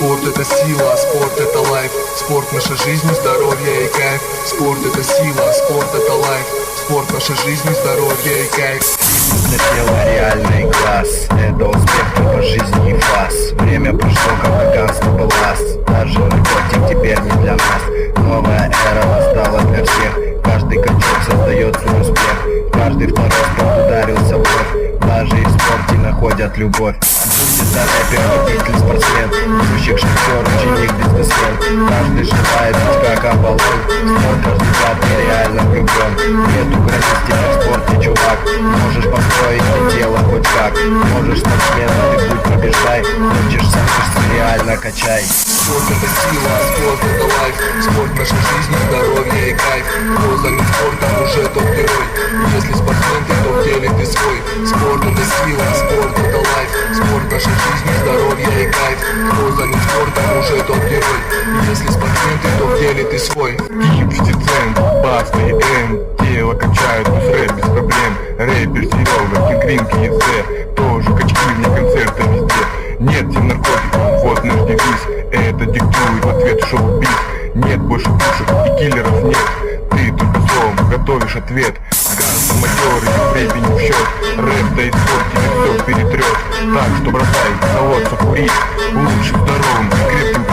Спорт это сила, спорт это лайф. Спорт наша жизнь, здоровье и кайф. Спорт это сила, спорт это лайф. Спорт наша жизнь, здоровье и кайф. Для тела реальный класс, это успех по жизни и фас. Время прошло, как веганство баллас. Даже наркотик теперь не для нас. Новая эра настала для всех. Каждый качок создает свой успех. Каждый второй спорт ударился в кровь. Даже и в спорте находят любовь. Будь это рэпер, водитель, спортсмен, грузчик, шофер, ученик, бизнесмен. Каждый желает быть как Аполлон. Спорт каждый гад реально влюблен. Нету границ тебе в спорте, чувак. Можешь построить ты тело хоть как. Можешь спортсменом ты будь, побеждай. Хочешь сам, реально качай. Спорт это сила, спорт это лайф. Спорт наша жизнь, здоровье и кайф. Кто занят спортом, уже топ-герой. Если спортсмен ты, то в теле ты свой. Спорт это сила, спорт это лайф. Спорт наша жизнь, здоровье и кайф. Кто занят спортом, уже топ-герой. Если спортсмен ты, то в теле ты свой. 50 Cent, Баста и М. Тело качают, плюс рэп без проблем. Рэпер Серега, Кинг-Ринг и Зе. Тоже качки вне концерта везде. Нет тем наркотиков, вот наш девиз. Это диктует в ответ шоу-биз. Нет больше пушек и киллеров нет. Ты только словом готовишь ответ. Газ, аматёры, рэпе не в счет. Рэп да и спорт тебе все перетрет. Так что бросай, колодца курить. Лучше здоровым и крепким